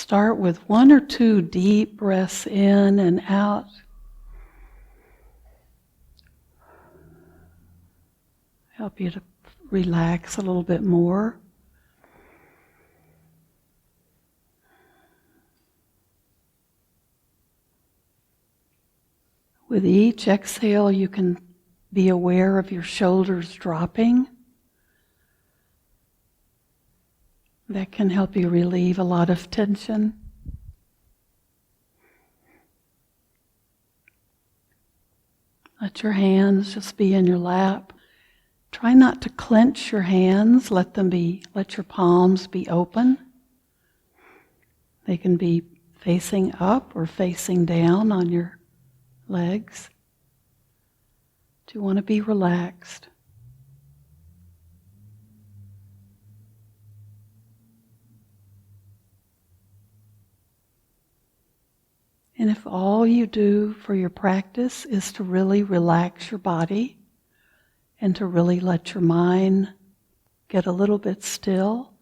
start with 1 or 2 deep breaths in and out. Help you to relax a little bit more. With each exhale, you can be aware of your shoulders dropping. That can help you relieve a lot of tension. Let your hands just be in your lap. Try not to clench your hands. Let your palms be open. They can be facing up or facing down on your legs. Do you want to be relaxed? And if all you do for your practice is to really relax your body and to really let your mind get a little bit still,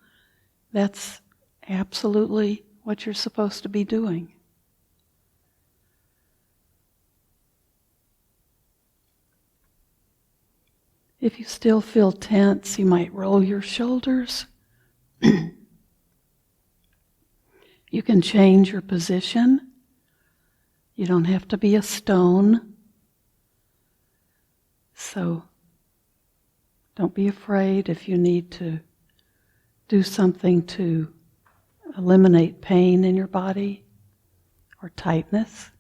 that's absolutely what you're supposed to be doing. If you still feel tense, you might roll your shoulders. You can change your position. You don't have to be a stone. So don't be afraid if you need to do something to eliminate pain in your body or tightness.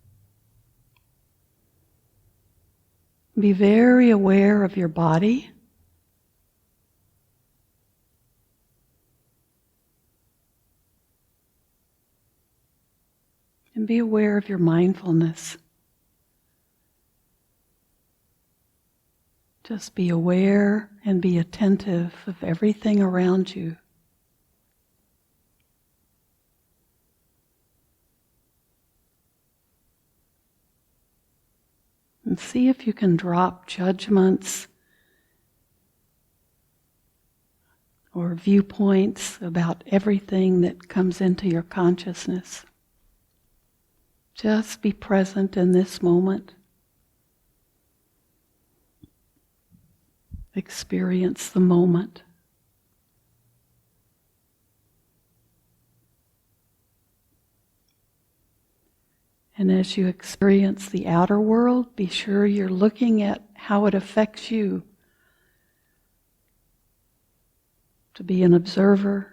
Be very aware of your body. And be aware of your mindfulness. Just be aware and be attentive of everything around you. And see if you can drop judgments or viewpoints about everything that comes into your consciousness. Just be present in this moment. Experience the moment. And as you experience the outer world, be sure you're looking at how it affects you. To be an observer.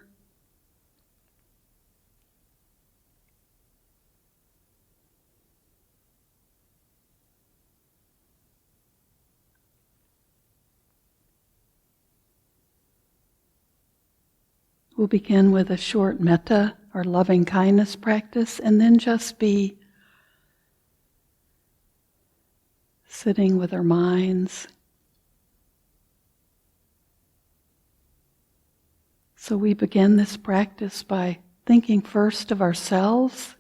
We'll begin with a short metta or loving kindness practice, and then just be sitting with our minds. So we begin this practice by thinking first of ourselves.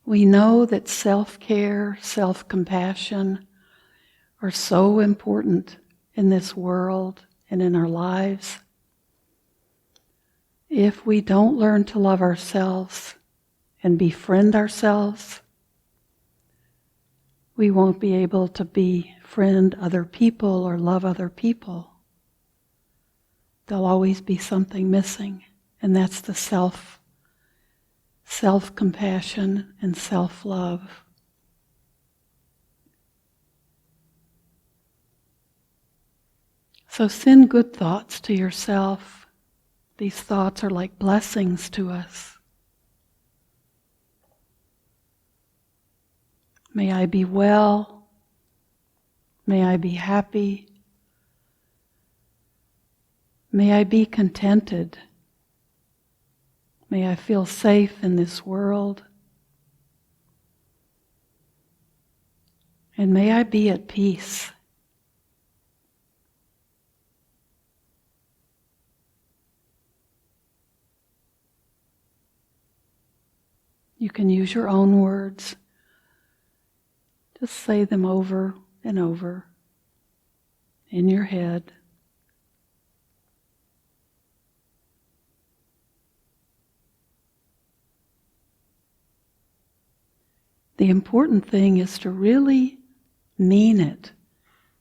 We know that self-care, self-compassion are so important in this world and in our lives. If we don't learn to love ourselves and befriend ourselves, we won't be able to befriend other people or love other people. There'll always be something missing, and that's the self-compassion and self-love. So send good thoughts to yourself. These thoughts are like blessings to us. May I be well. May I be happy. May I be contented. May I feel safe in this world. And may I be at peace. You can use your own words. Just say them over and over in your head. The important thing is to really mean it.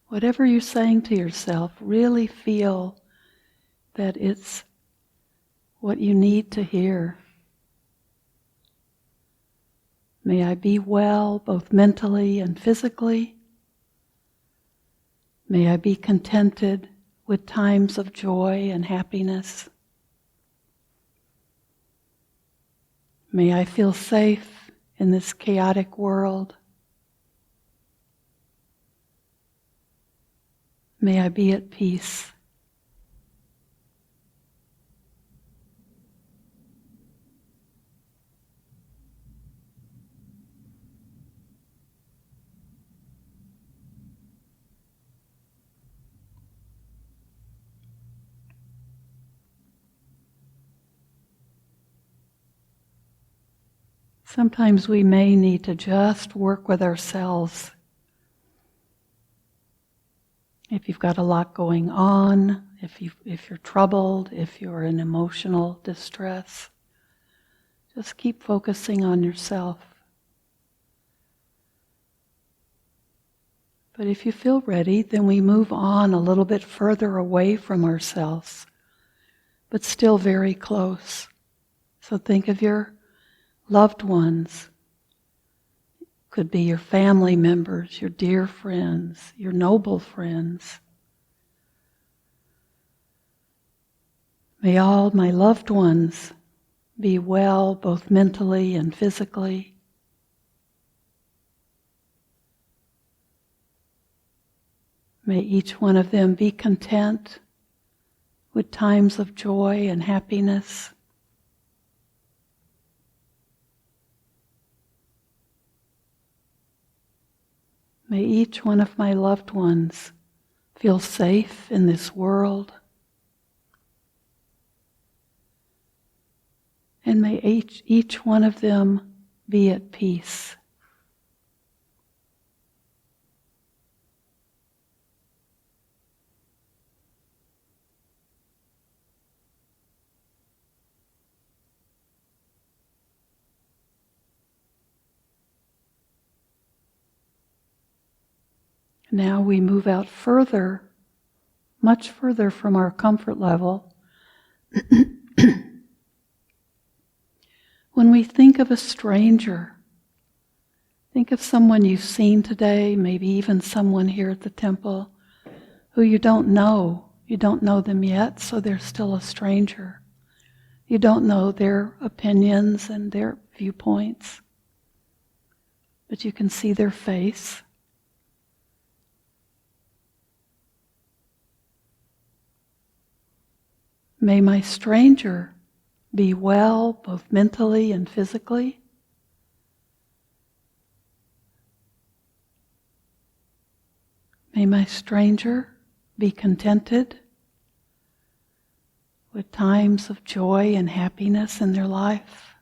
Whatever you're saying to yourself, really feel that it's what you need to hear. May I be well, both mentally and physically. May I be contented with times of joy and happiness. May I feel safe in this chaotic world. May I be at peace. Sometimes we may need to just work with ourselves. If you've got a lot going on, if you're troubled, if you're in emotional distress, just keep focusing on yourself. But if you feel ready, then we move on a little bit further away from ourselves, but still very close. So think of your loved ones. Could be your family members, your dear friends, your noble friends. May all my loved ones be well, both mentally and physically. May each one of them be content with times of joy and happiness. May each one of my loved ones feel safe in this world. And may each one of them be at peace. Now we move out further, much further from our comfort level. When we think of a stranger, think of someone you've seen today, maybe even someone here at the temple who you don't know. You don't know them yet, so they're still a stranger. You don't know their opinions and their viewpoints, but you can see their face. May my stranger be well, both mentally and physically. May my stranger be contented with times of joy and happiness in their life.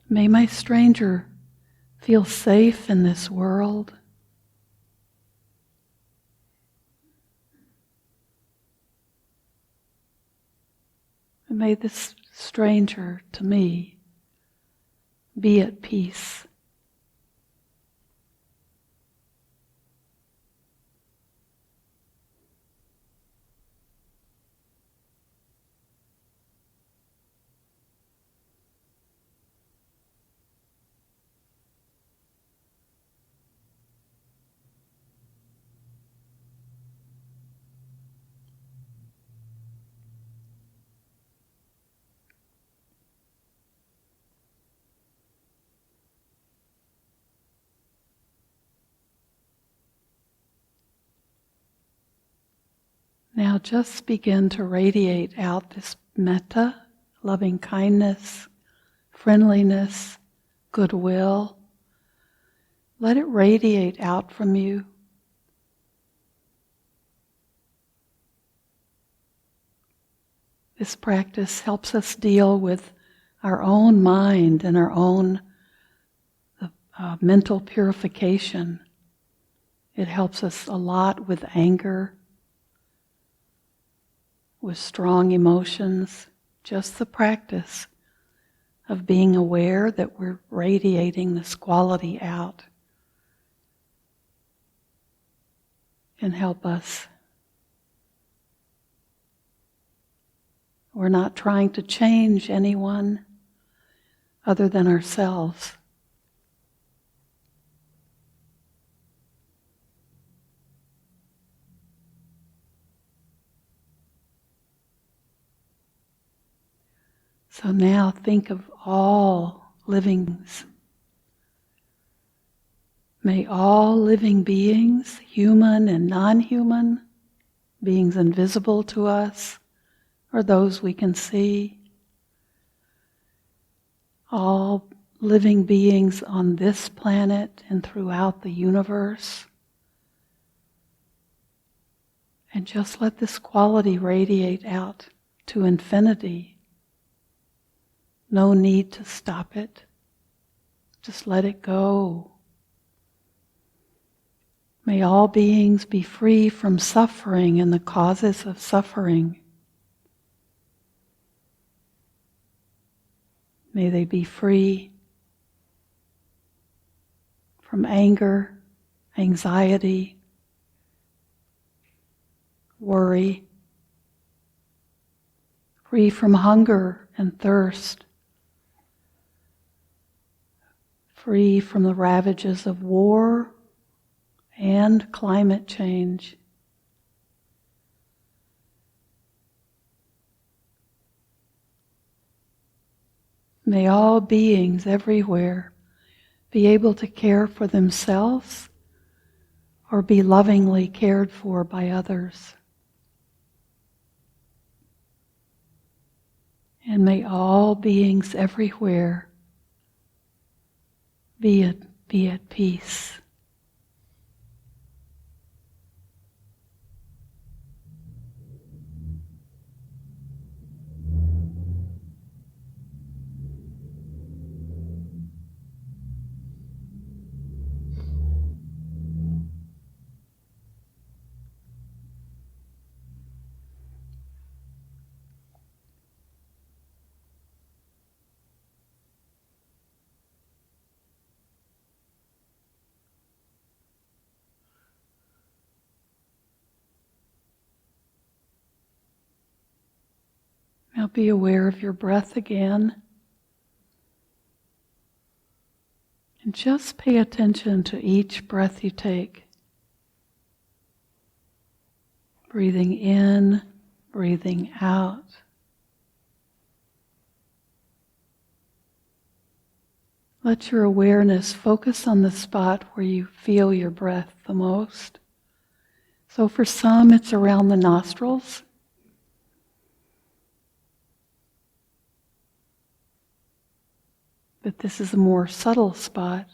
May my stranger feel safe in this world. And may this stranger to me be at peace. Now just begin to radiate out this metta, loving kindness, friendliness, goodwill. Let it radiate out from you. This practice helps us deal with our own mind and our own mental purification. It helps us a lot with anger, with strong emotions. Just the practice of being aware that we're radiating this quality out can help us. We're not trying to change anyone other than ourselves. So now think of all living beings. May all living beings, human and non-human, beings invisible to us, or those we can see, all living beings on this planet and throughout the universe, and just let this quality radiate out to infinity. No need to stop it. Just let it go. May all beings be free from suffering and the causes of suffering. May they be free from anger, anxiety, worry, free from hunger and thirst, free from the ravages of war and climate change. May all beings everywhere be able to care for themselves or be lovingly cared for by others. And may all beings everywhere be at peace. Now be aware of your breath again. And just pay attention to each breath you take. Breathing in, breathing out. Let your awareness focus on the spot where you feel your breath the most. So for some, it's around the nostrils. But this is a more subtle spot.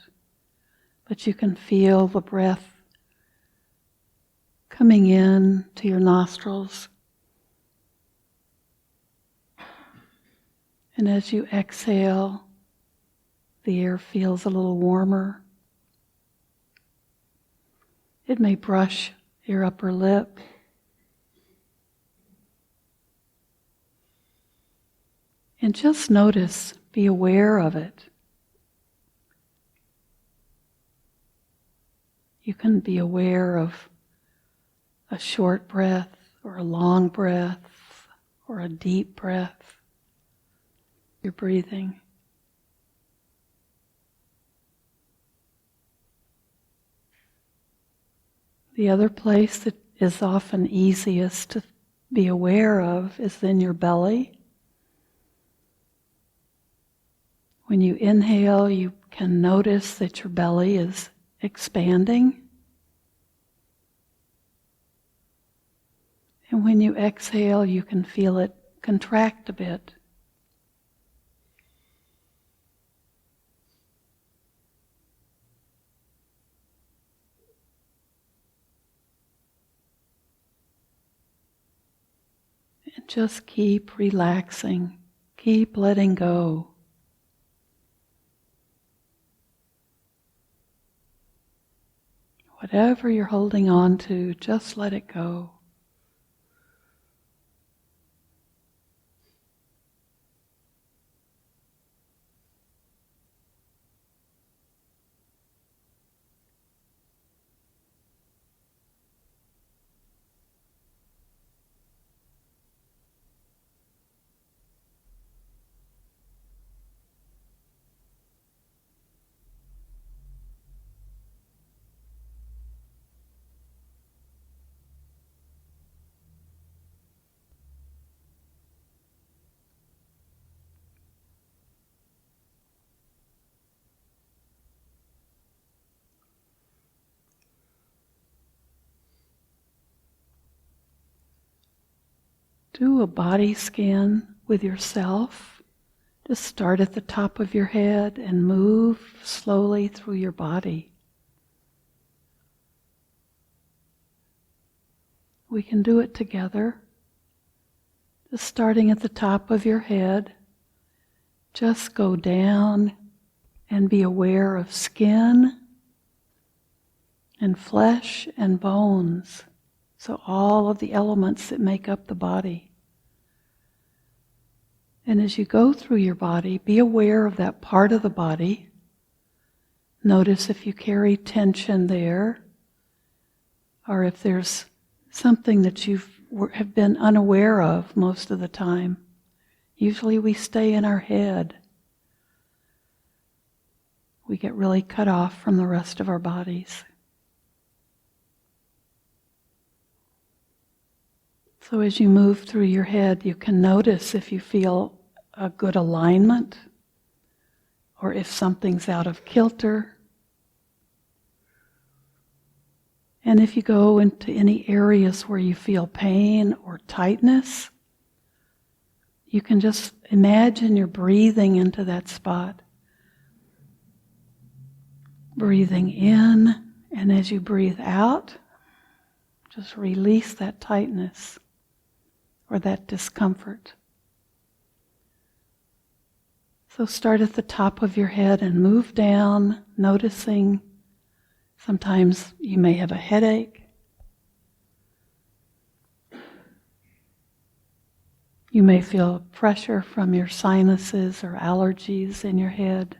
But you can feel the breath coming in to your nostrils. And as you exhale, the air feels a little warmer. It may brush your upper lip. And just notice, be aware of it. You can be aware of a short breath or a long breath or a deep breath. You're breathing. The other place that is often easiest to be aware of is in your belly. When you inhale, you can notice that your belly is expanding. And when you exhale, you can feel it contract a bit. And just keep relaxing, keep letting go. Whatever you're holding on to, just let it go. do a body scan with yourself. Just start at the top of your head and move slowly through your body. We can do it together. Just starting at the top of your head, just go down and be aware of skin and flesh and bones. So all of the elements that make up the body. And as you go through your body, be aware of that part of the body. Notice if you carry tension there, or if there's something that you have been unaware of most of the time. Usually we stay in our head. We get really cut off from the rest of our bodies. So as you move through your head, you can notice if you feel a good alignment or if something's out of kilter. And if you go into any areas where you feel pain or tightness, you can just imagine you're breathing into that spot. Breathing in, and as you breathe out, just release that tightness or that discomfort. So start at the top of your head and move down, noticing sometimes you may have a headache. You may feel pressure from your sinuses or allergies in your head.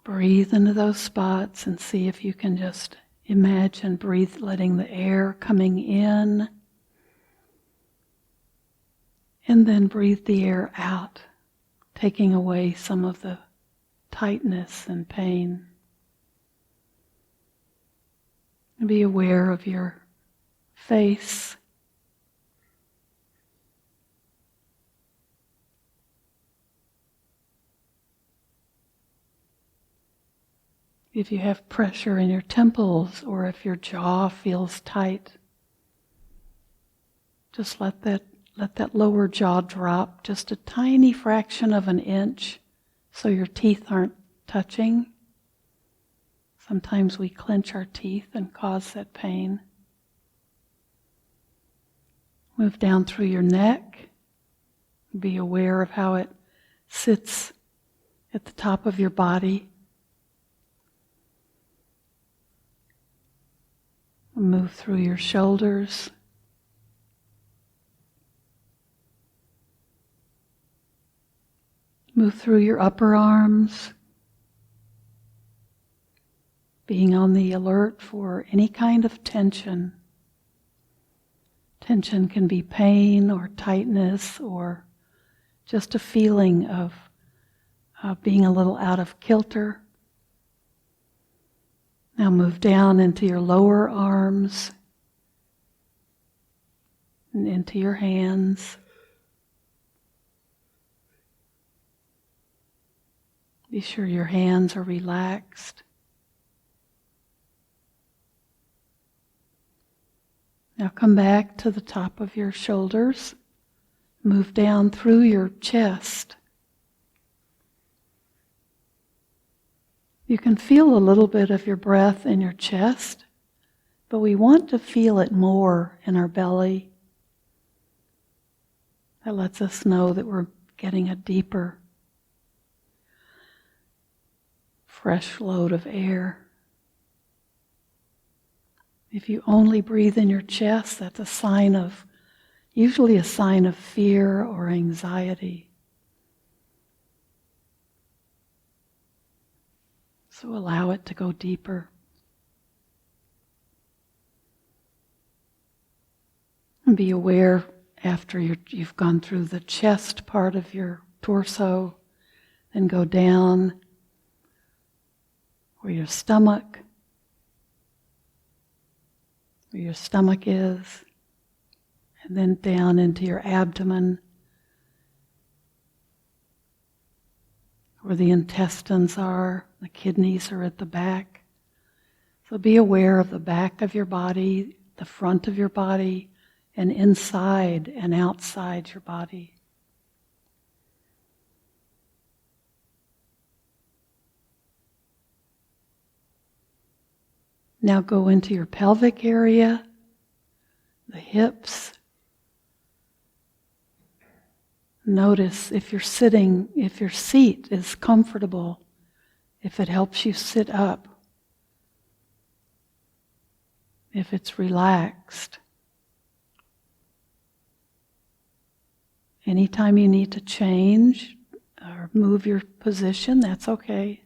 Breathe into those spots and see if you can just imagine letting the air coming in, and then breathe the air out, taking away some of the tightness and pain. And be aware of your face. If you have pressure in your temples or if your jaw feels tight, just let that lower jaw drop just a tiny fraction of an inch so your teeth aren't touching. Sometimes we clench our teeth and cause that pain. Move down through your neck. Be aware of how it sits at the top of your body. Move through your shoulders. Move through your upper arms, being on the alert for any kind of tension. Tension can be pain or tightness or just a feeling of being a little out of kilter. Now move down into your lower arms and into your hands. Be sure your hands are relaxed. Now come back to the top of your shoulders. Move down through your chest. You can feel a little bit of your breath in your chest, but we want to feel it more in our belly. That lets us know that we're getting a deeper, fresh load of air. If you only breathe in your chest, that's usually a sign of fear or anxiety. So allow it to go deeper. And be aware after you've gone through the chest part of your torso, then go down where your stomach is, and then down into your abdomen, where the intestines are, the kidneys are at the back. So be aware of the back of your body, the front of your body, and inside and outside your body. Now go into your pelvic area, the hips. Notice if you're sitting, if your seat is comfortable, if it helps you sit up, if it's relaxed. Anytime you need to change or move your position, that's okay.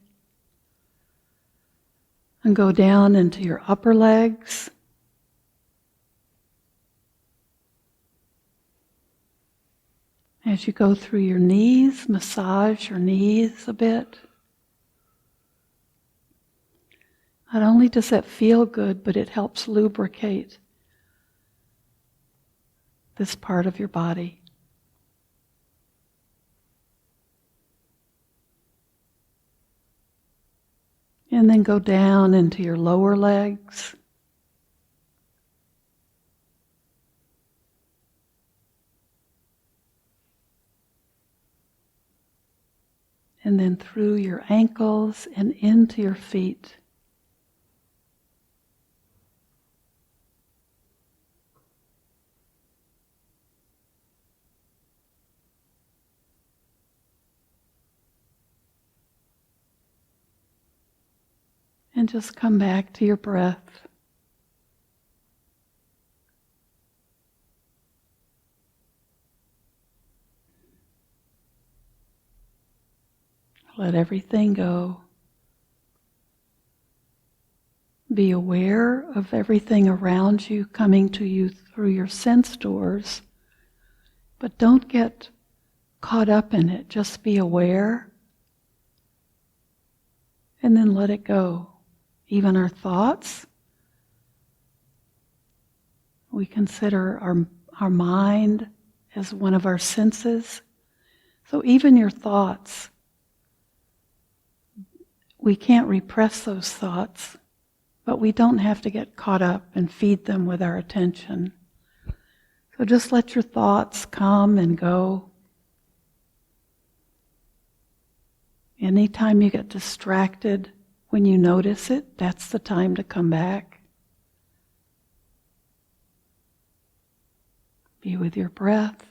And go down into your upper legs. As you go through your knees, massage your knees a bit. Not only does that feel good, but it helps lubricate this part of your body. And then go down into your lower legs. And then through your ankles and into your feet. And just come back to your breath. Let everything go. Be aware of everything around you coming to you through your sense doors, but don't get caught up in it. Just be aware and then let it go. Even our thoughts, we consider our mind as one of our senses. So even your thoughts, we can't repress those thoughts, but we don't have to get caught up and feed them with our attention. So just let your thoughts come and go. Anytime you get distracted, when you notice it, that's the time to come back. Be with your breath.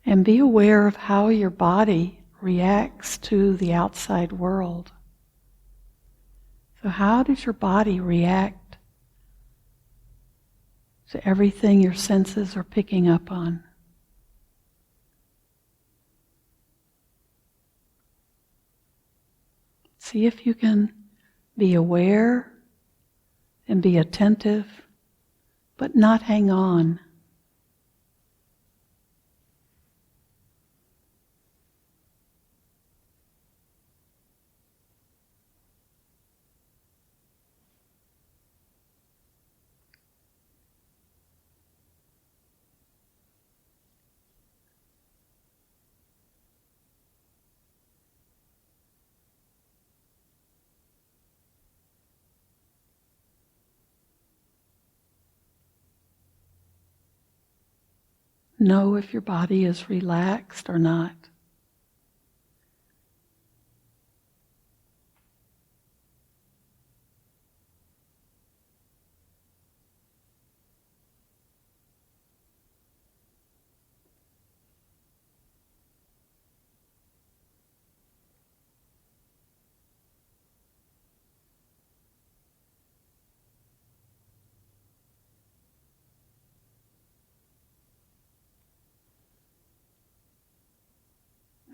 And be aware of how your body reacts to the outside world. So how does your body react to everything your senses are picking up on? See if you can be aware and be attentive, but not hang on. Know if your body is relaxed or not.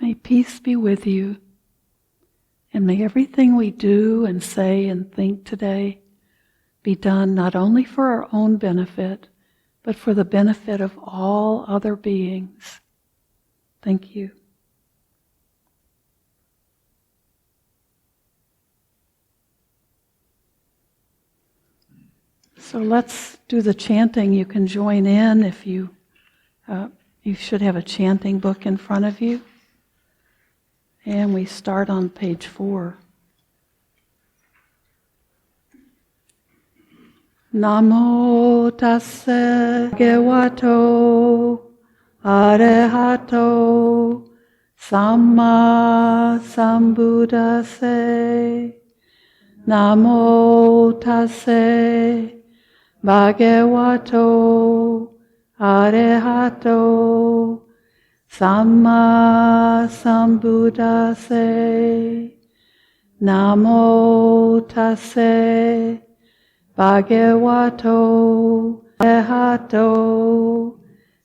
May peace be with you, and may everything we do and say and think today be done not only for our own benefit, but for the benefit of all other beings. Thank you. So let's do the chanting. You can join in if you should have a chanting book in front of you. And we start on page 4. Namo tassa bhagavato arahato samma sambuddhassa. Namo tassa bhagavato arahato samma sambuddhassa. Namo tassa bhagavato arahato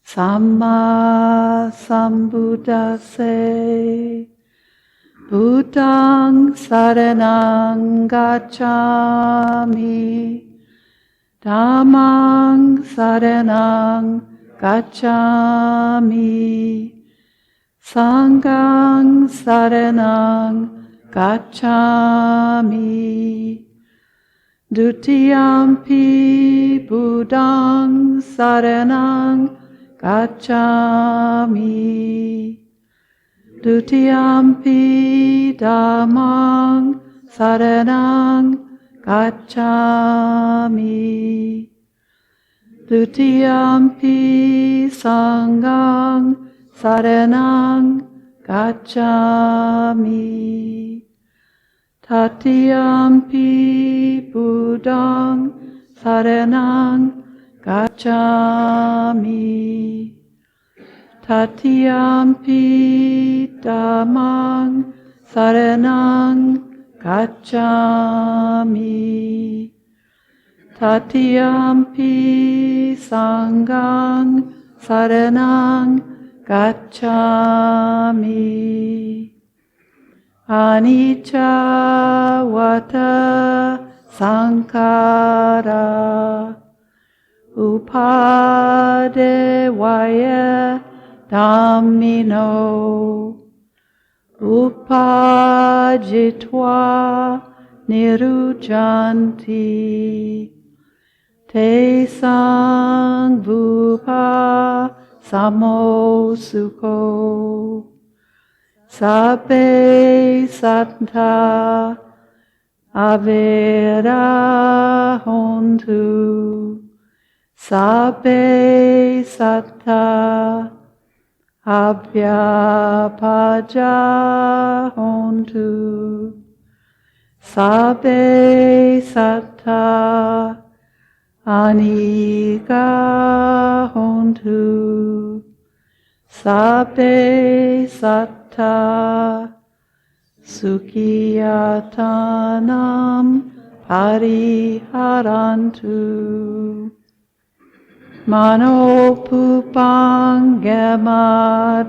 samma sambuddhassa. Buddhaṃ saranang gacchami, Dhammang saranang gacchami, Sanghang saranang gacchami. Dutiyampi Buddhaṃ saranang gacchami, Dutiyampi Dhammang saranang gacchami, Dutiyampi Sanghang saranang gacchami, Tatiyampi Buddhaṃ saranang gacchami, Tatiyampi Dhammang saranang gacchami, Tatiyampi Sanghang saranang gacchami. Anicca vata sankhara upadevaya dhammino upajitva nirujjanti te sangvupa samosukho sabbe sattva avera hontu, sabbe sattva abhyapaja hontu, sabbe sattva anika hontu, sabbe sattva sukhiyatanam pariharantu. Mano pupangama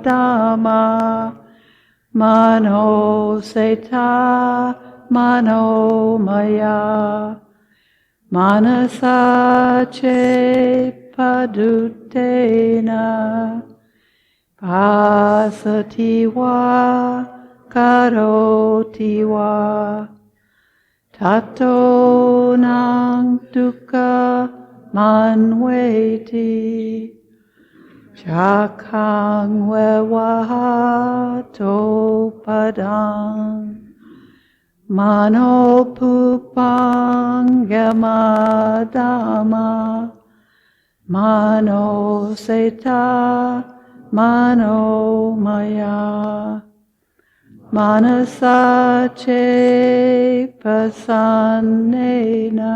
dhamma, mano seta mano maya, manasache padutena, pasati va karoti va, tato nang dukkha manveti, chakkhang vevahato padang, mano pupangama dhamma, mano seta mano maya, manasache pasannena,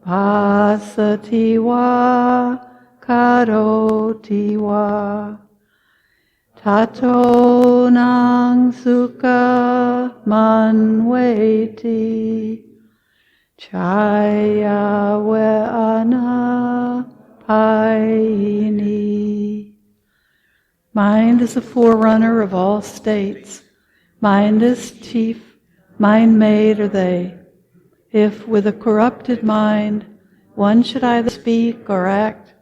pasati va karoti va, tato nang sukha manveti, chaya ve'ana payini. Mind is a forerunner of all states. Mind is chief, mind made are they. If with a corrupted mind one should either speak or act,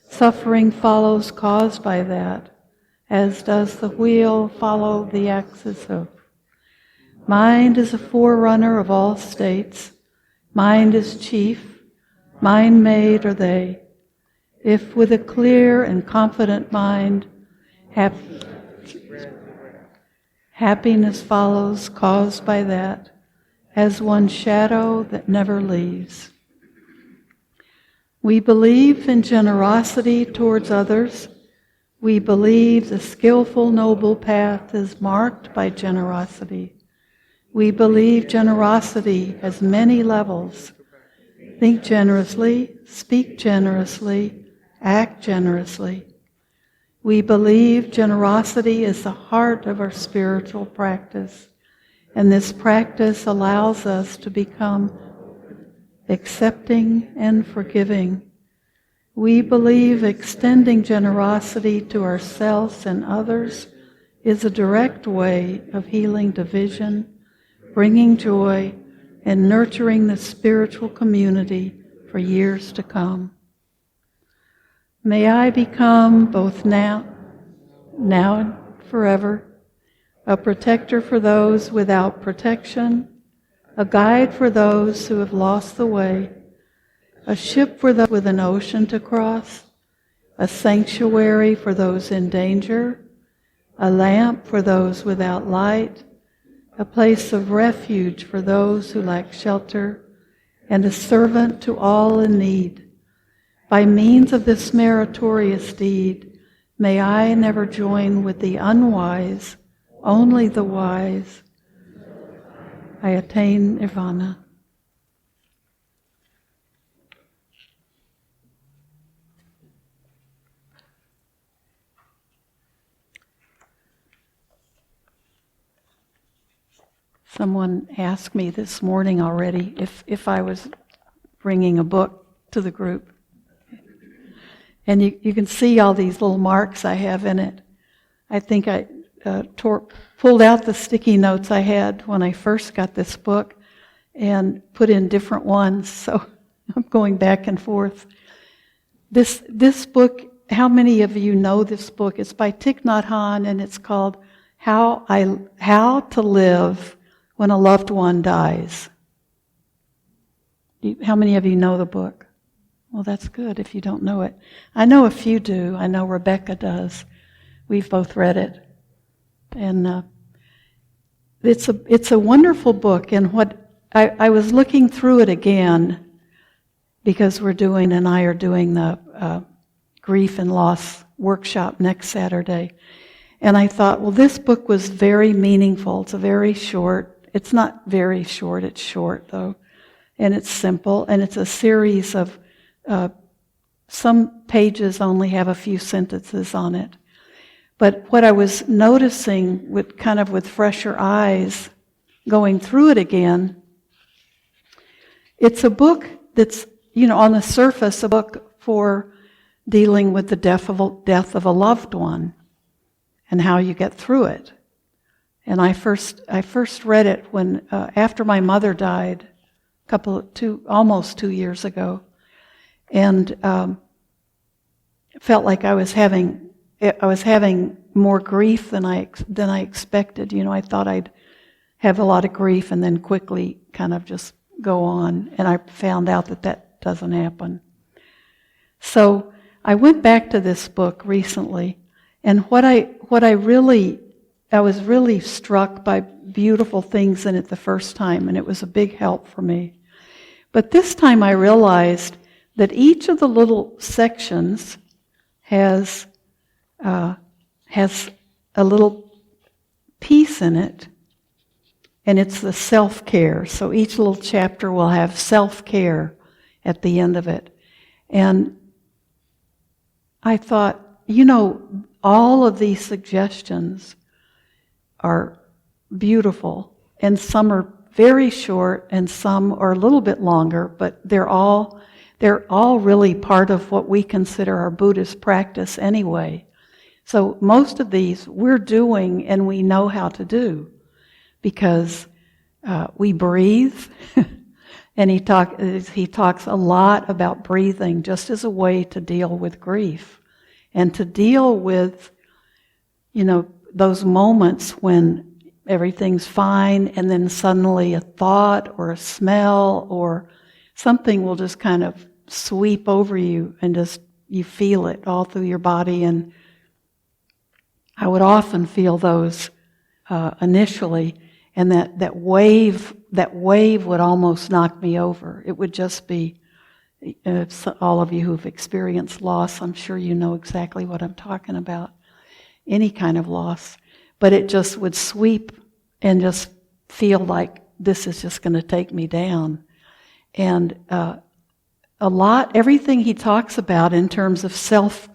suffering follows caused by that, as does the wheel follow the axis hoof. Mind is a forerunner of all states. Mind is chief, mind made are they. If with a clear and confident mind, happiness follows caused by that, as one shadow that never leaves. We believe in generosity towards others. We believe the skillful, noble path is marked by generosity. We believe generosity has many levels. Think generously, speak generously, act generously. We believe generosity is the heart of our spiritual practice, and this practice allows us to become accepting and forgiving. We believe extending generosity to ourselves and others is a direct way of healing division, bringing joy, and nurturing the spiritual community for years to come. May I become both now and forever, a protector for those without protection, a guide for those who have lost the way, a ship for those with an ocean to cross, a sanctuary for those in danger, a lamp for those without light, a place of refuge for those who lack shelter, and a servant to all in need. By means of this meritorious deed, may I never join with the unwise, only the wise. I attain nirvana. Someone asked me this morning already if I was bringing a book to the group. And you can see all these little marks I have in it. I think I pulled out the sticky notes I had when I first got this book and put in different ones. So I'm going back and forth. This book, how many of you know this book? It's by Thich Nhat Hanh, and it's called How to Live When a Loved One Dies. How many of you know the book? Well, that's good if you don't know it. I know a few do. I know Rebecca does. We've both read it. And it's a wonderful book. And what I was looking through it again because Ann and I are doing the grief and loss workshop next Saturday. And I thought, well, this book was very meaningful. It's a very short. It's not very short. It's short, though. And it's simple. And it's a series of some pages only have a few sentences on it. But what I was noticing with fresher eyes going through it again, it's a book that's, on the surface, a book for dealing with the death of a loved one and how you get through it. And I first read it when after my mother died, almost 2 years ago, and felt like I was having more grief than I expected. I thought I'd have a lot of grief and then quickly kind of just go on, and I found out that doesn't happen. So I went back to this book recently, and I was really struck by beautiful things in it the first time, and it was a big help for me. But this time I realized that each of the little sections has a little piece in it, and it's the self-care. So each little chapter will have self-care at the end of it. And I thought, all of these suggestions are beautiful, and some are very short, and some are a little bit longer, but they're all really part of what we consider our Buddhist practice anyway. So most of these we're doing and we know how to do because we breathe. And he talks a lot about breathing just as a way to deal with grief and to deal with, those moments when everything's fine and then suddenly a thought or a smell or something will just kind of sweep over you and just you feel it all through your body. And I would often feel those initially, and that wave would almost knock me over. It would just be, All of you who've experienced loss, I'm sure you know exactly what I'm talking about. Any kind of loss. But it just would sweep and just feel like this is just going to take me down. And everything he talks about in terms of self-care,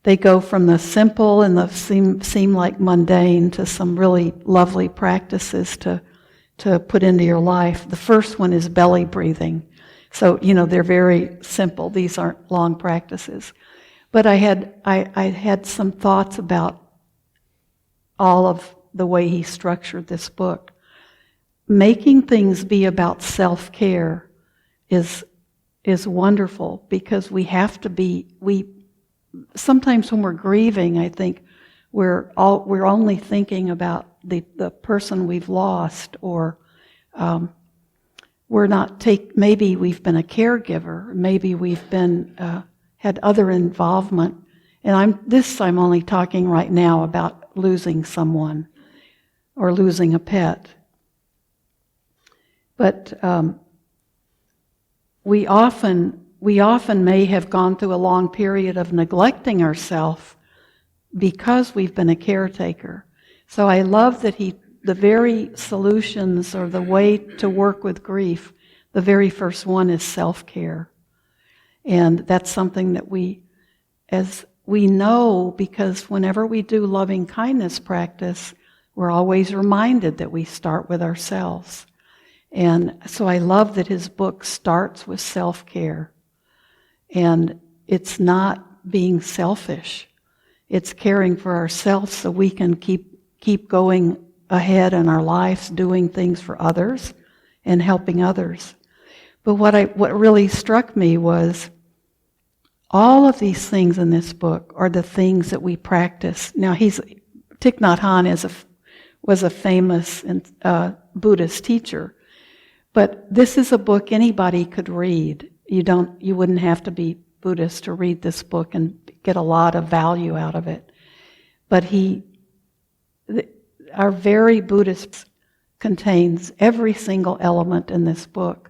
they go from the simple and the seem like mundane to some really lovely practices to put into your life. The first one is belly breathing. So, they're very simple. These aren't long practices. But I had some thoughts about all of the way he structured this book. Making things be about self-care is wonderful, because we have to be. Sometimes when we're grieving, I think we're only thinking about the person we've lost, or maybe we've been a caregiver, maybe we've been had other involvement, and I'm only talking right now about losing someone or losing a pet. But we often may have gone through a long period of neglecting ourselves because we've been a caretaker. So I love that the very solutions, or the way to work with grief, the very first one is self-care. And that's something that we know, because whenever we do loving kindness practice, we're always reminded that we start with ourselves. And so I love that his book starts with self-care. And it's not being selfish. It's caring for ourselves so we can keep going ahead in our lives, doing things for others and helping others. But what really struck me was all of these things in this book are the things that we practice. Now, Thich Nhat Hanh was a famous Buddhist teacher, but this is a book anybody could read. You wouldn't have to be Buddhist to read this book and get a lot of value out of it. But our very Buddhist contains every single element in this book.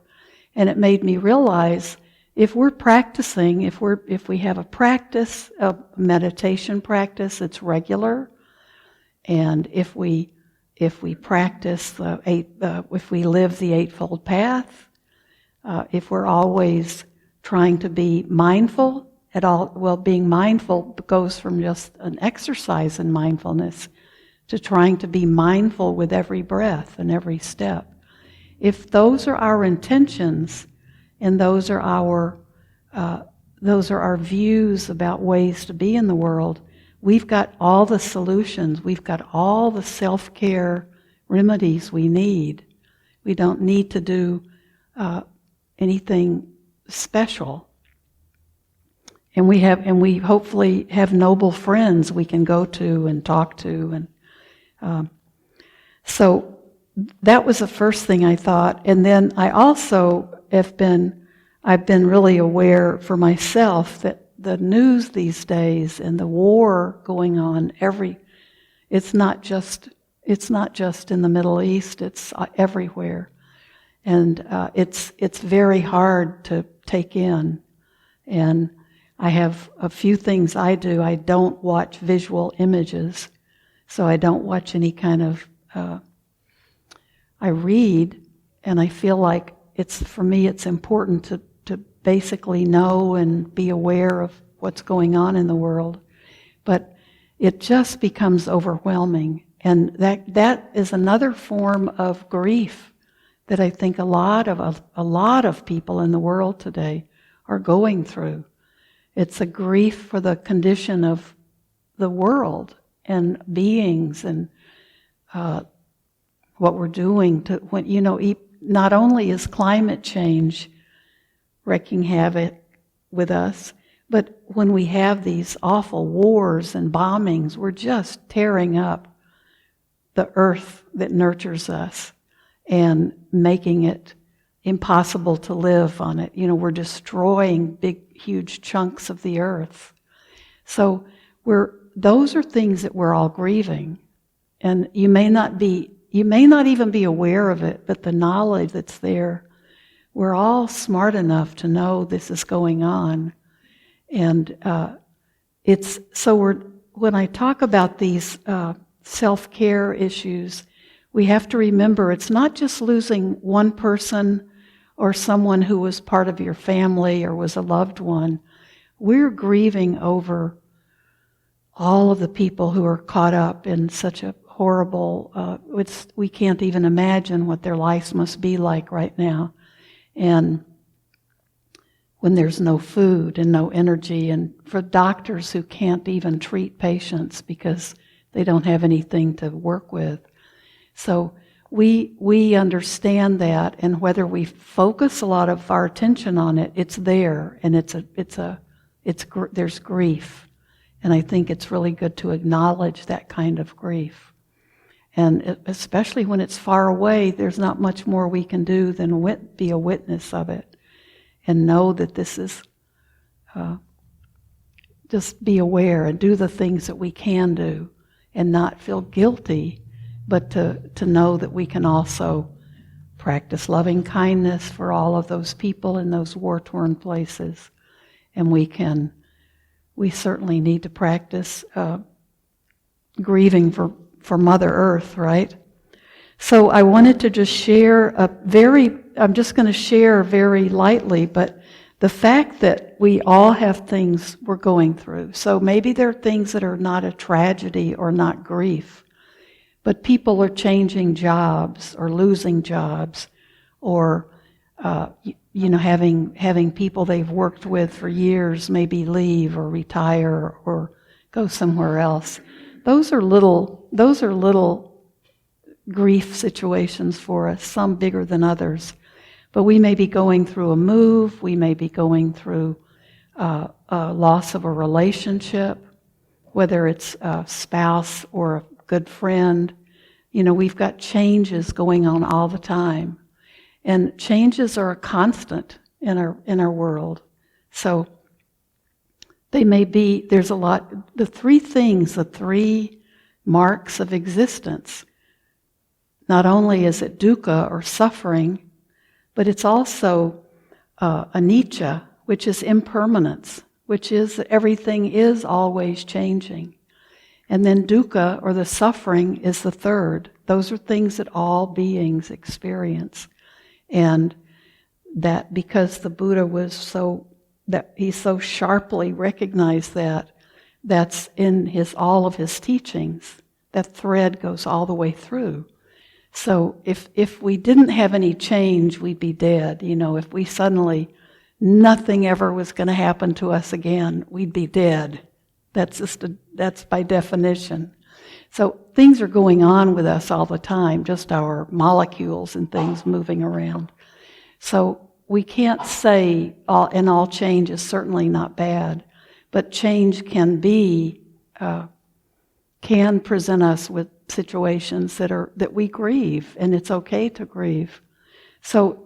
And it made me realize, if we're practicing, if we have a practice, a meditation practice that's regular, and if we practice if we live the Eightfold Path, if we're always trying to be mindful at all, well, being mindful goes from just an exercise in mindfulness to trying to be mindful with every breath and every step. If those are our intentions, and those are our views about ways to be in the world, we've got all the solutions. We've got all the self-care remedies we need. We don't need to do anything special. And we hopefully have noble friends we can go to and talk to, and so that was the first thing I thought. And then I also I've been really aware for myself that the news these days and the war going on it's not just in the Middle East, it's everywhere. And it's very hard to take in. And I have a few things I do. I don't watch visual images, so I don't watch any kind of I read, and I feel like for me it's important to basically know and be aware of what's going on in the world. But it just becomes overwhelming. And that is another form of grief that I think a lot of people in the world today are going through. It's a grief for the condition of the world and beings, and what we're doing not only is climate change wreaking havoc with us, but when we have these awful wars and bombings, we're just tearing up the earth that nurtures us and making it impossible to live on it. We're destroying big, huge chunks of the earth. So those are things that we're all grieving. And you may not even be aware of it, but the knowledge that's there we're all smart enough to know this is going on. And when I talk about these self-care issues, we have to remember it's not just losing one person or someone who was part of your family or was a loved one. We're grieving over all of the people who are caught up in such a horrible, we can't even imagine what their lives must be like right now. And when there's no food and no energy, and for doctors who can't even treat patients because they don't have anything to work with. So we understand that, and whether we focus a lot of our attention on it, it's there, and there's grief. And I think it's really good to acknowledge that kind of grief. And especially when it's far away, there's not much more we can do than be a witness of it and know that this is, just be aware and do the things that we can do and not feel guilty, but to know that we can also practice loving kindness for all of those people in those war-torn places. And we certainly need to practice grieving for Mother Earth, right? So I wanted to just share I'm just going to share very lightly, but the fact that we all have things we're going through. So maybe there are things that are not a tragedy or not grief, but people are changing jobs or losing jobs, or having people they've worked with for years maybe leave or retire or go somewhere else. Those are little grief situations for us, some bigger than others. But we may be going through a move, we may be going through a loss of a relationship, whether it's a spouse or a good friend. We've got changes going on all the time. And changes are a constant in our world. So they may be, there's a lot, the three marks of existence. Not only is it dukkha or suffering, but it's also anicca, which is impermanence, which is that everything is always changing. And then dukkha, or the suffering, is the third. Those are things that all beings experience. And that because the Buddha he so sharply recognized that's in all of his teachings. That thread goes all the way through. So if we didn't have any change, we'd be dead. If we suddenly, nothing ever was going to happen to us again, we'd be dead. That's by definition. So things are going on with us all the time, just our molecules and things moving around. So we can't say all change is certainly not bad, but change can present us with situations that we grieve, and it's okay to grieve. So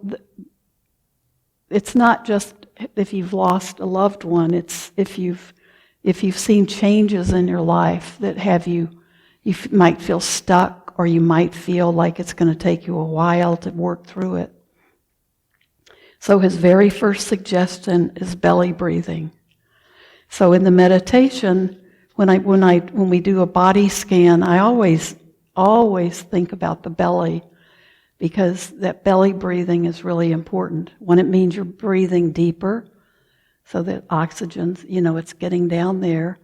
it's not just if you've lost a loved one; it's if you've seen changes in your life that have you might feel stuck, or you might feel like it's going to take you a while to work through it. So his very first suggestion is belly breathing. So in the meditation, when we do a body scan, I always think about the belly, because that belly breathing is really important. When it means you're breathing deeper, so that oxygen's, it's getting down there,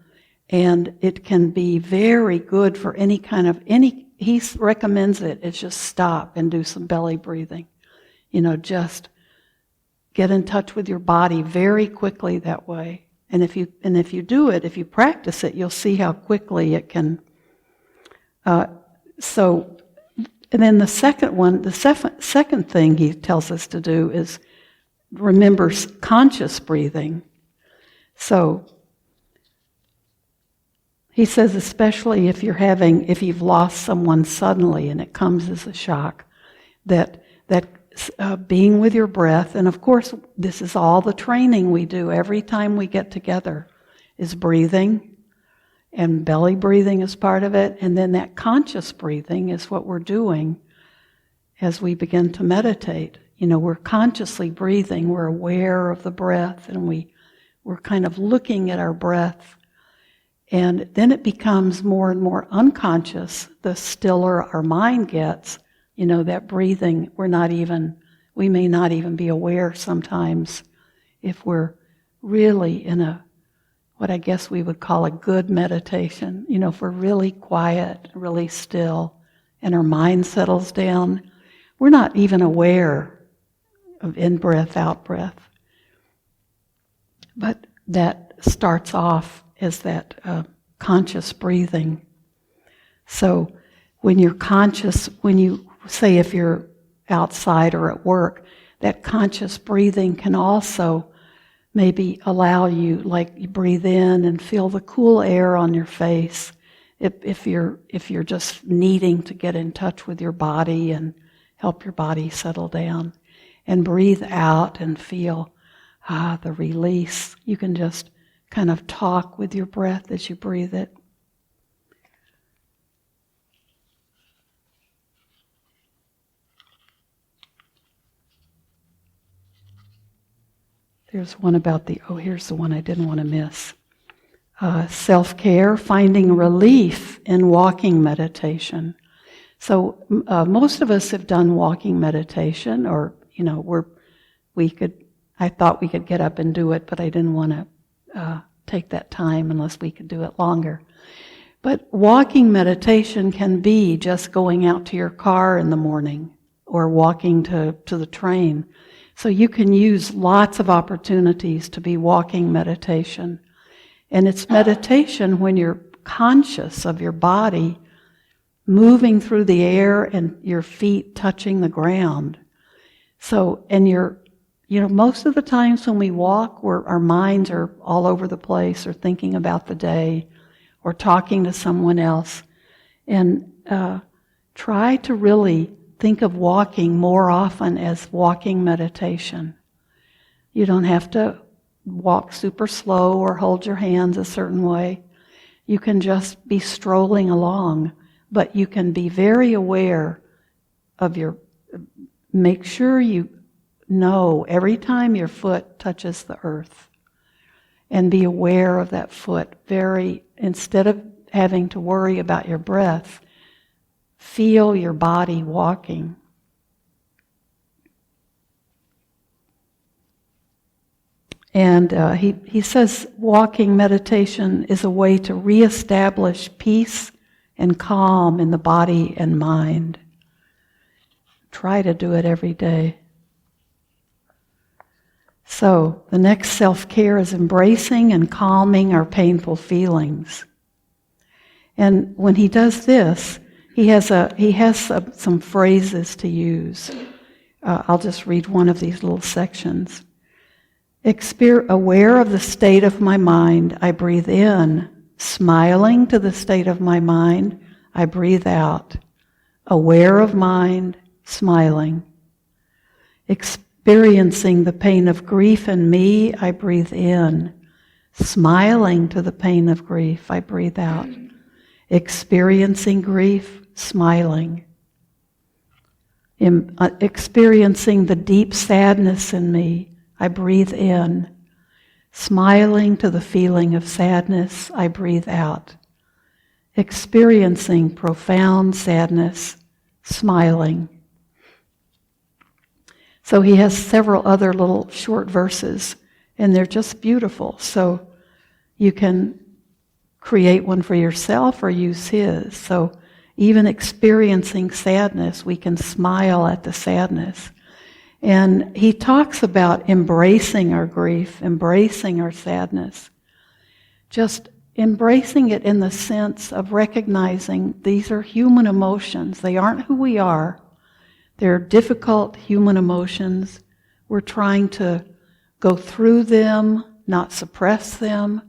and it can be very good for he recommends it. It's just stop and do some belly breathing. Just get in touch with your body very quickly that way. And if you do it, if you practice it, you'll see how quickly it can. And then the second thing he tells us to do is remember conscious breathing. So he says, especially if you've lost someone suddenly and it comes as a shock, that being with your breath, and of course this is all the training we do every time we get together, is breathing, and belly breathing is part of it, and then that conscious breathing is what we're doing as we begin to meditate. we're consciously breathing, we're aware of the breath, and we're kind of looking at our breath. And then it becomes more and more unconscious the stiller our mind gets. That breathing, we may not even be aware sometimes if we're really in what I guess we would call a good meditation. If we're really quiet, really still, and our mind settles down, we're not even aware of in-breath, out-breath. But that starts off as that conscious breathing. So when you're conscious, say if you're outside or at work, that conscious breathing can also maybe allow you, like you breathe in and feel the cool air on your face. If you're just needing to get in touch with your body and help your body settle down, and breathe out and feel the release. You can just kind of talk with your breath as you breathe it. There's one about here's the one I didn't want to miss. Self-care, finding relief in walking meditation. So most of us have done walking meditation, or I thought we could get up and do it, but I didn't want to take that time unless we could do it longer. But walking meditation can be just going out to your car in the morning or walking to the train. So you can use lots of opportunities to be walking meditation. And it's meditation when you're conscious of your body moving through the air and your feet touching the ground. So, and most of the times when we walk, our minds are all over the place, or thinking about the day, or talking to someone else. And try to really think of walking more often as walking meditation. You don't have to walk super slow or hold your hands a certain way. You can just be strolling along, but you can be very aware of make sure you know every time your foot touches the earth, and be aware of that foot instead of having to worry about your breath, feel your body walking. And he says walking meditation is a way to reestablish peace and calm in the body and mind. Try to do it every day. So the next self-care is embracing and calming our painful feelings. And when he does this, he has some phrases to use. I'll just read one of these little sections. Aware of the state of my mind, I breathe in. Smiling to the state of my mind, I breathe out. Aware of mind, smiling. Experiencing the pain of grief in me, I breathe in. Smiling to the pain of grief, I breathe out. Experiencing grief, smiling. Experiencing the deep sadness in me, I breathe in. Smiling to the feeling of sadness, I breathe out. Experiencing profound sadness, smiling. So he has several other little short verses, and they're just beautiful. So you can create one for yourself or use his. So even experiencing sadness, we can smile at the sadness. And he talks about embracing our grief, embracing our sadness. Just embracing it in the sense of recognizing these are human emotions. They aren't who we are. They're difficult human emotions. We're trying to go through them, not suppress them.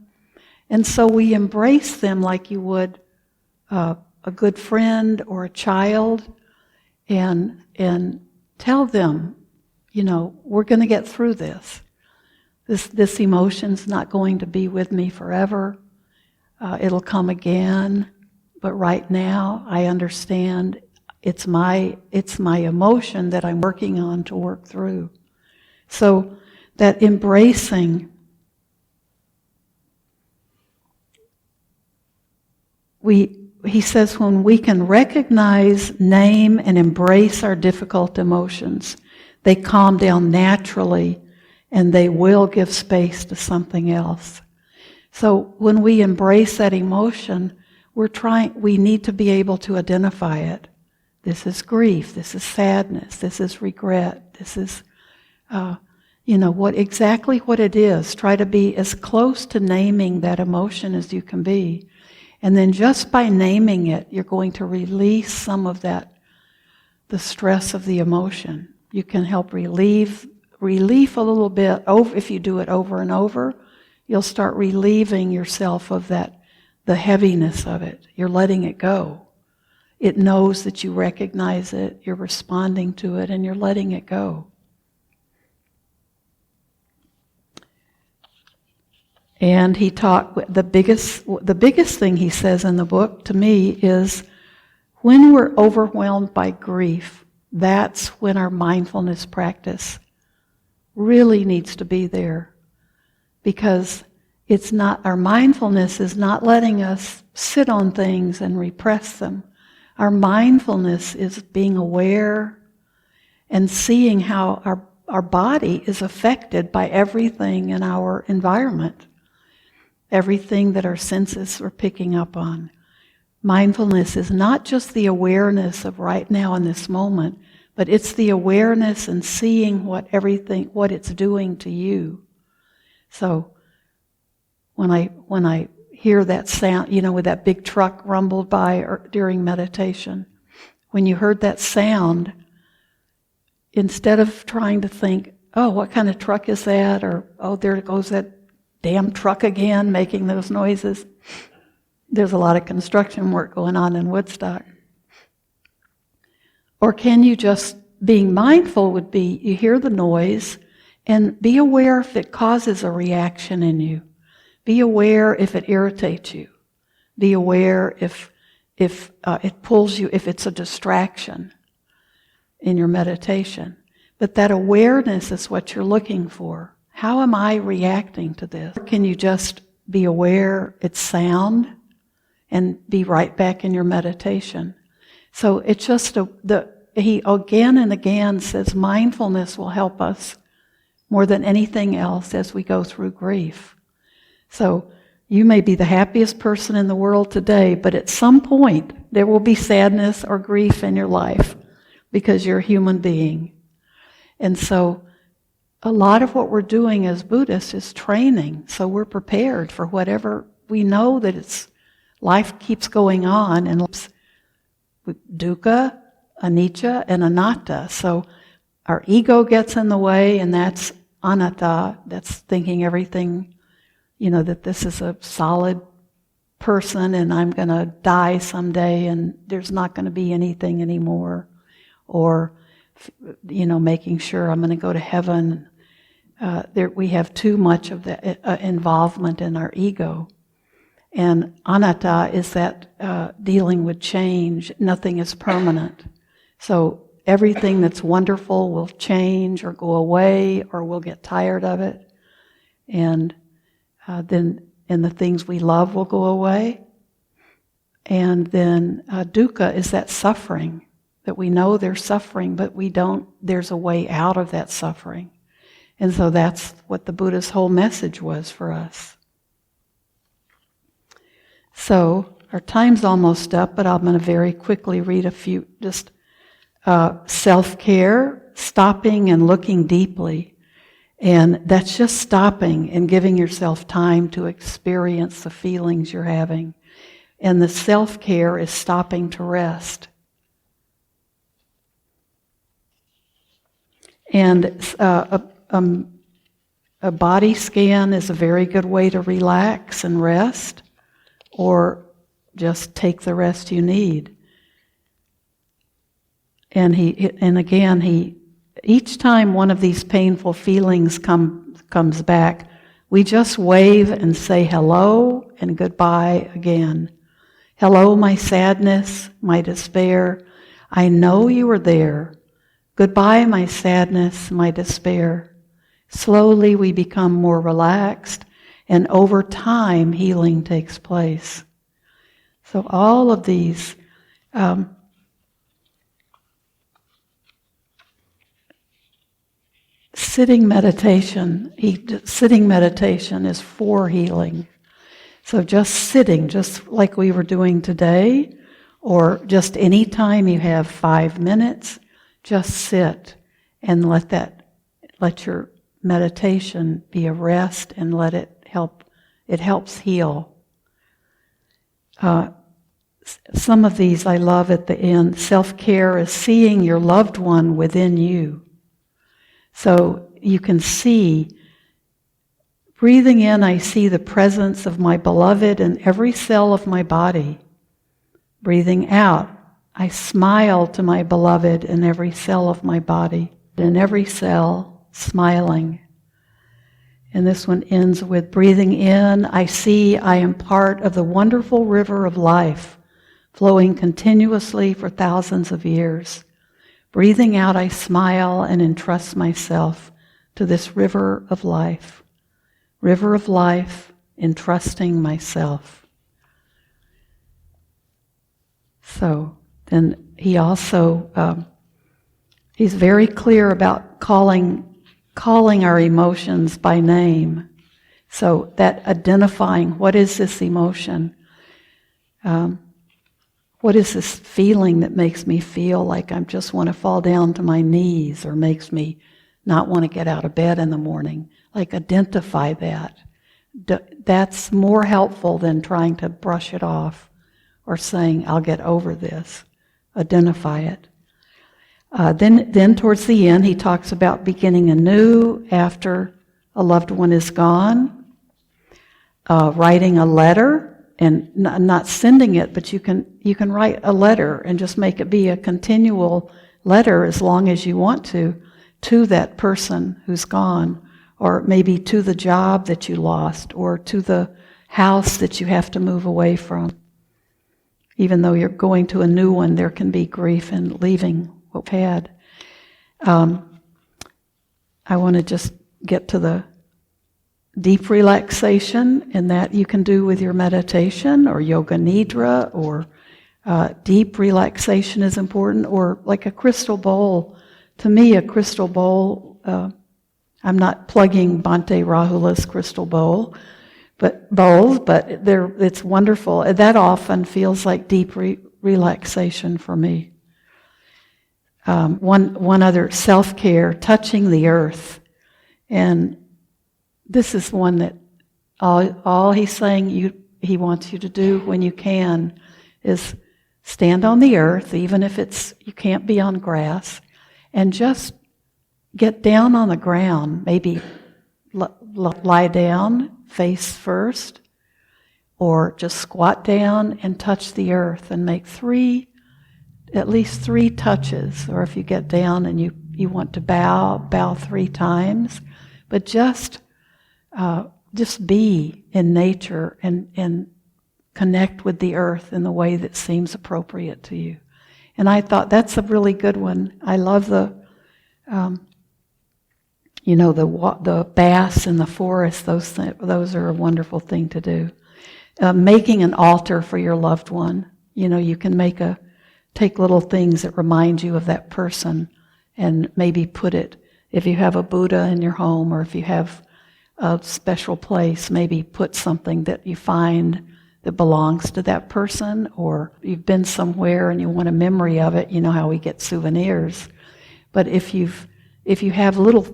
And so we embrace them like you would a good friend or a child, and tell them, we're going to get through this. This emotion's not going to be with me forever. It'll come again, but right now I understand It's my emotion that I'm working on to work through. So that embracing, he says, when we can recognize, name, and embrace our difficult emotions, they calm down naturally and they will give space to something else. So when we embrace that emotion, we need to be able to identify it. This is grief, this is sadness, this is regret, this is, exactly what it is. Try to be as close to naming that emotion as you can be. And then just by naming it, you're going to release some of that, the stress of the emotion. You can help relieve a little bit. If you do it over and over, you'll start relieving yourself of that, the heaviness of it. You're letting it go. It knows that you recognize it, you're responding to it, and you're letting it go. And he taught, the biggest thing he says in the book to me is, when we're overwhelmed by grief, that's when our mindfulness practice really needs to be there. Because our mindfulness is not letting us sit on things and repress them. Our mindfulness is being aware and seeing how our body is affected by everything in our environment. Everything that our senses are picking up on. Mindfulness is not just the awareness of right now in this moment, but it's the awareness and seeing what it's doing to you. So when I hear that sound, with that big truck rumbled by during meditation, when you heard that sound, instead of trying to think, oh, what kind of truck is that? Or, oh, there goes that damn truck again making those noises. There's a lot of construction work going on in Woodstock. Or can you just, being mindful would be, you hear the noise and be aware if it causes a reaction in you. Be aware if it irritates you. Be aware if it pulls you, if it's a distraction in your meditation. But that awareness is what you're looking for. How am I reacting to this? Can you just be aware it's sound and be right back in your meditation? So it's just he again and again says mindfulness will help us more than anything else as we go through grief. So you may be the happiest person in the world today, but at some point there will be sadness or grief in your life because you're a human being. And so a lot of what we're doing as Buddhists is training, so we're prepared for whatever. We know that life keeps going on, and dukkha, anicca, and anatta. So our ego gets in the way, and that's anatta. That's thinking everything, that this is a solid person, and I'm going to die someday, and there's not going to be anything anymore. Or, making sure I'm going to go to heaven. We have too much of that involvement in our ego. And anatta is that dealing with change. Nothing is permanent. So everything that's wonderful will change or go away, or we'll get tired of it. And then the things we love will go away. And then dukkha is that suffering, that we know there's suffering, but there's a way out of that suffering. And so that's what the Buddha's whole message was for us. So our time's almost up, but I'm going to very quickly read a few, just self-care, stopping and looking deeply. And that's just stopping and giving yourself time to experience the feelings you're having. And the self-care is stopping to rest. And a body scan is a very good way to relax and rest, or just take the rest you need. And each time one of these painful feelings comes back, we just wave and say hello and goodbye again. Hello, my sadness, my despair. I know you are there. Goodbye, my sadness, my despair. Slowly we become more relaxed, and over time healing takes place. So all of these sitting meditation is for healing. So just sitting, just like we were doing today, or just any time you have 5 minutes, just sit and let your meditation be a rest and let it help. It helps heal. Some of these I love at the end. Self-care is seeing your loved one within you. So you can see, breathing in, I see the presence of my beloved in every cell of my body. Breathing out, I smile to my beloved in every cell of my body. In every cell, smiling. And this one ends with breathing in, I see I am part of the wonderful river of life, flowing continuously for thousands of years. Breathing out, I smile and entrust myself to this river of life. River of life, entrusting myself. So then he also, he's very clear about calling our emotions by name. So that identifying, what is this emotion? What is this feeling that makes me feel like I just want to fall down to my knees, or makes me not want to get out of bed in the morning? Like, identify that. That's more helpful than trying to brush it off or saying, I'll get over this. Identify it. Then towards the end, he talks about beginning anew after a loved one is gone, writing a letter, and not sending it, but you can write a letter and just make it be a continual letter as long as you want to that person who's gone, or maybe to the job that you lost, or to the house that you have to move away from. Even though you're going to a new one, there can be grief in leaving what we've had. I want to just get to the deep relaxation, and that you can do with your meditation or yoga nidra, or deep relaxation is important, or like a crystal bowl. To me, a crystal bowl, I'm not plugging Bhante Rahula's crystal bowl, but it's wonderful. That often feels like deep relaxation for me. One other, self-care, touching the earth. And this is one that all he's saying he wants you to do when you can is stand on the earth, even if you can't be on grass, and just get down on the ground. Maybe lie down, face first, or just squat down and touch the earth and make at least three touches. Or if you get down and you want to bow 3 times, but just be in nature and connect with the earth in the way that seems appropriate to you. And I thought that's a really good one. I love the baths in the forest. Those are a wonderful thing to do. Making an altar for your loved one. You can take little things that remind you of that person, and maybe put it, if you have a Buddha in your home, or if you have a special place, maybe put something that you find that belongs to that person, or you've been somewhere and you want a memory of it. You know how we get souvenirs. But if you have little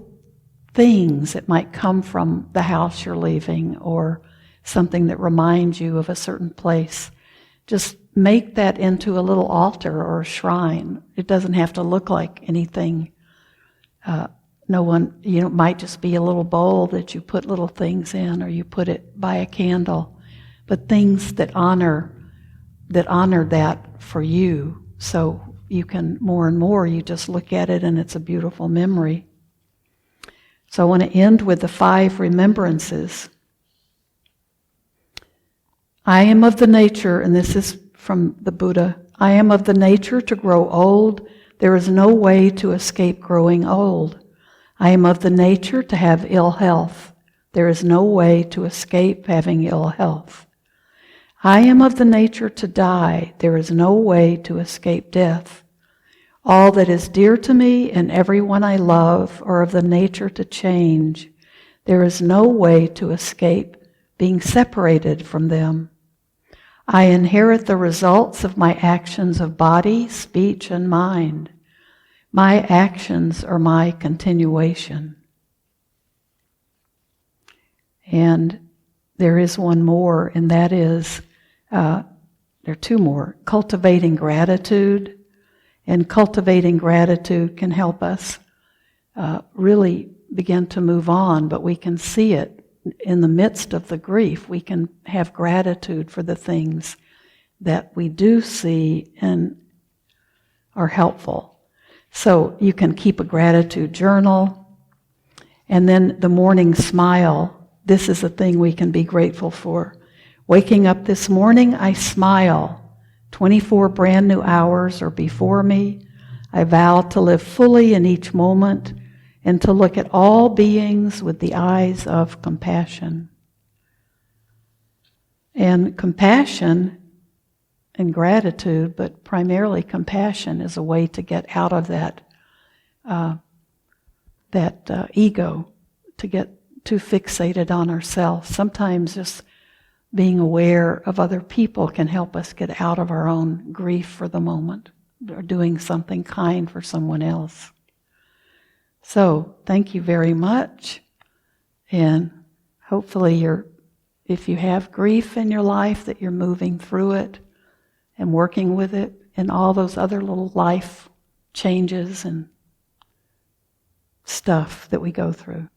things that might come from the house you're leaving, or something that reminds you of a certain place, just make that into a little altar or a shrine. It doesn't have to look like anything. It might just be a little bowl that you put little things in, or you put it by a candle. But things that honor that for you, so you can more and more, you just look at it and it's a beautiful memory. So I want to end with the 5 remembrances. I am of the nature, and this is from the Buddha, I am of the nature to grow old. There is no way to escape growing old. I am of the nature to have ill health. There is no way to escape having ill health. I am of the nature to die. There is no way to escape death. All that is dear to me and everyone I love are of the nature to change. There is no way to escape being separated from them. I inherit the results of my actions of body, speech, and mind. My actions are my continuation. And there is one more, and that is, there are two more. Cultivating gratitude. And cultivating gratitude can help us really begin to move on, but we can see it in the midst of the grief. We can have gratitude for the things that we do see and are helpful. So you can keep a gratitude journal. And then the morning smile. This is a thing we can be grateful for. Waking up this morning, I smile. 24 brand new hours are before me. I vow to live fully in each moment and to look at all beings with the eyes of compassion. And compassion and gratitude, but primarily compassion, is a way to get out of that ego, to get too fixated on ourselves. Sometimes just being aware of other people can help us get out of our own grief for the moment, or doing something kind for someone else. So, thank you very much. And hopefully if you have grief in your life, that you're moving through it and working with it and all those other little life changes and stuff that we go through.